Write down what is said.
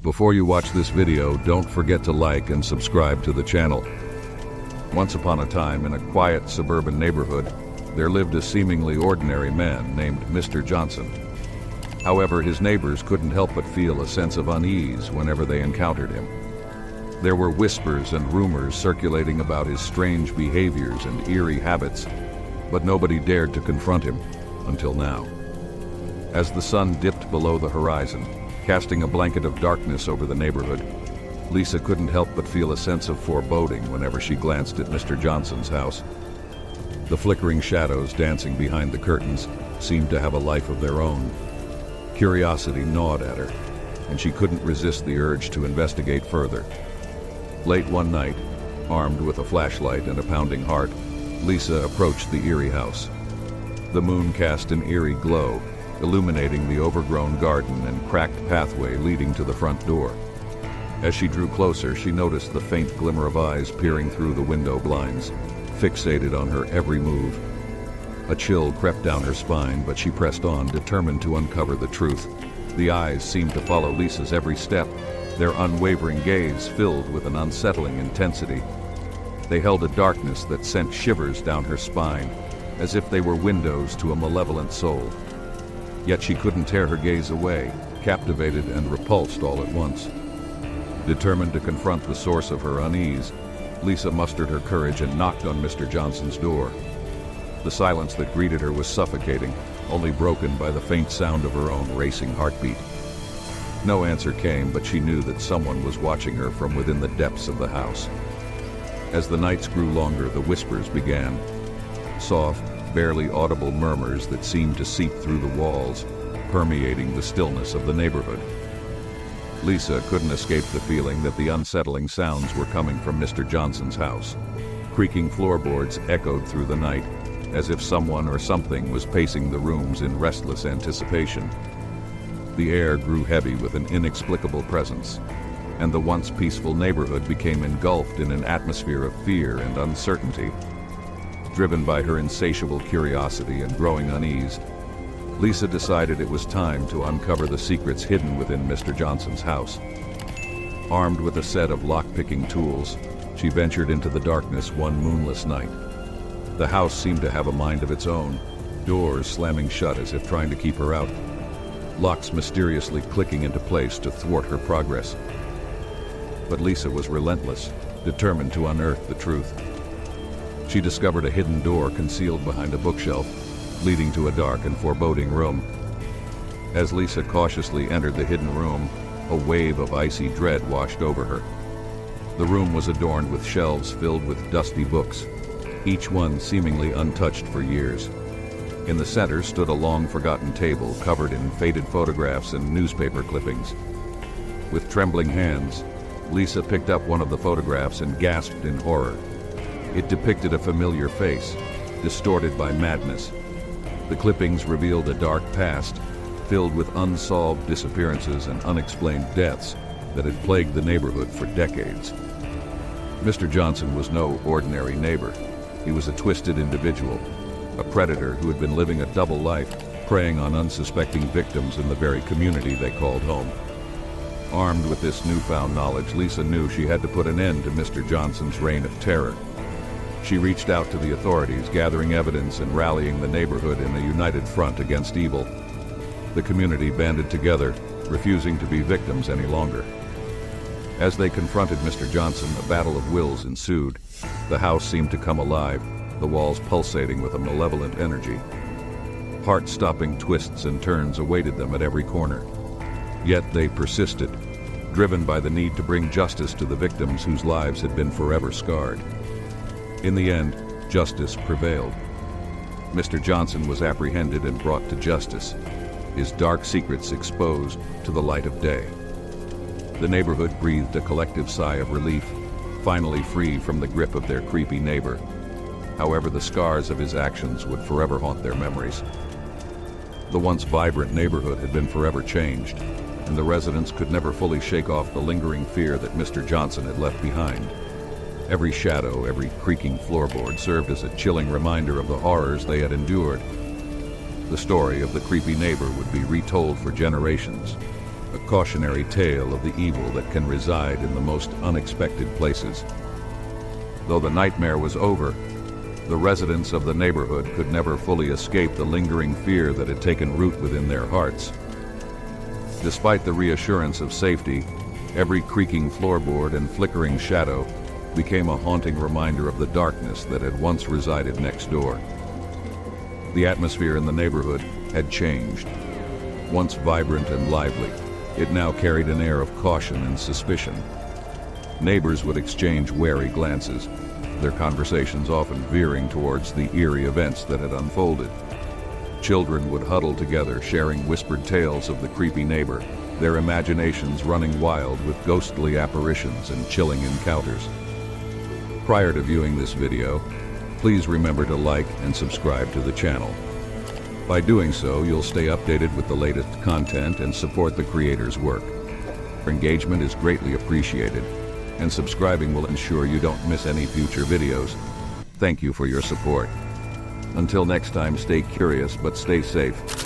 Before you watch this video, don't forget to like and subscribe to the channel. Once upon a time, in a quiet suburban neighborhood, there lived a seemingly ordinary man named Mr. Johnson. However, his neighbors couldn't help but feel a sense of unease whenever they encountered him. There were whispers and rumors circulating about his strange behaviors and eerie habits, but nobody dared to confront him until now. As the sun dipped below the horizon, casting a blanket of darkness over the neighborhood, Lisa couldn't help but feel a sense of foreboding whenever she glanced at Mr. Johnson's house. The flickering shadows dancing behind the curtains seemed to have a life of their own. Curiosity gnawed at her, and she couldn't resist the urge to investigate further. Late one night, armed with a flashlight and a pounding heart, Lisa approached the eerie house. The moon cast an eerie glow, illuminating the overgrown garden and cracked pathway leading to the front door. As she drew closer, she noticed the faint glimmer of eyes peering through the window blinds, fixated on her every move. A chill crept down her spine, but she pressed on, determined to uncover the truth. The eyes seemed to follow Lisa's every step, their unwavering gaze filled with an unsettling intensity. They held a darkness that sent shivers down her spine, as if they were windows to a malevolent soul. Yet she couldn't tear her gaze away, captivated and repulsed all at once. Determined to confront the source of her unease, Lisa mustered her courage and knocked on Mr. Johnson's door. The silence that greeted her was suffocating, only broken by the faint sound of her own racing heartbeat. No answer came, but she knew that someone was watching her from within the depths of the house. As the nights grew longer, the whispers began. Soft, barely audible murmurs that seemed to seep through the walls, permeating the stillness of the neighborhood. Lisa couldn't escape the feeling that the unsettling sounds were coming from Mr. Johnson's house. Creaking floorboards echoed through the night, as if someone or something was pacing the rooms in restless anticipation. The air grew heavy with an inexplicable presence, and the once peaceful neighborhood became engulfed in an atmosphere of fear and uncertainty. Driven by her insatiable curiosity and growing unease, Lisa decided it was time to uncover the secrets hidden within Mr. Johnson's house. Armed with a set of lock-picking tools, she ventured into the darkness one moonless night. The house seemed to have a mind of its own, doors slamming shut as if trying to keep her out, locks mysteriously clicking into place to thwart her progress. But Lisa was relentless, determined to unearth the truth. She discovered a hidden door concealed behind a bookshelf, leading to a dark and foreboding room. As Lisa cautiously entered the hidden room, a wave of icy dread washed over her. The room was adorned with shelves filled with dusty books, each one seemingly untouched for years. In the center stood a long-forgotten table covered in faded photographs and newspaper clippings. With trembling hands, Lisa picked up one of the photographs and gasped in horror. It depicted a familiar face, distorted by madness. The clippings revealed a dark past, filled with unsolved disappearances and unexplained deaths that had plagued the neighborhood for decades. Mr. Johnson was no ordinary neighbor. He was a twisted individual, a predator who had been living a double life, preying on unsuspecting victims in the very community they called home. Armed with this newfound knowledge, Lisa knew she had to put an end to Mr. Johnson's reign of terror. She reached out to the authorities, gathering evidence and rallying the neighborhood in a united front against evil. The community banded together, refusing to be victims any longer. As they confronted Mr. Johnson, a battle of wills ensued. The house seemed to come alive, the walls pulsating with a malevolent energy. Heart-stopping twists and turns awaited them at every corner. Yet they persisted, driven by the need to bring justice to the victims whose lives had been forever scarred. In the end, justice prevailed. Mr. Johnson was apprehended and brought to justice, his dark secrets exposed to the light of day. The neighborhood breathed a collective sigh of relief, finally free from the grip of their creepy neighbor. However, the scars of his actions would forever haunt their memories. The once vibrant neighborhood had been forever changed, and the residents could never fully shake off the lingering fear that Mr. Johnson had left behind. Every shadow, every creaking floorboard served as a chilling reminder of the horrors they had endured. The story of the creepy neighbor would be retold for generations, a cautionary tale of the evil that can reside in the most unexpected places. Though the nightmare was over, the residents of the neighborhood could never fully escape the lingering fear that had taken root within their hearts. Despite the reassurance of safety, every creaking floorboard and flickering shadow became a haunting reminder of the darkness that had once resided next door. The atmosphere in the neighborhood had changed. Once vibrant and lively, it now carried an air of caution and suspicion. Neighbors would exchange wary glances, their conversations often veering towards the eerie events that had unfolded. Children would huddle together, sharing whispered tales of the creepy neighbor, their imaginations running wild with ghostly apparitions and chilling encounters. Prior to viewing this video, please remember to like and subscribe to the channel. By doing so, you'll stay updated with the latest content and support the creator's work. Your engagement is greatly appreciated, and subscribing will ensure you don't miss any future videos. Thank you for your support. Until next time, stay curious but stay safe.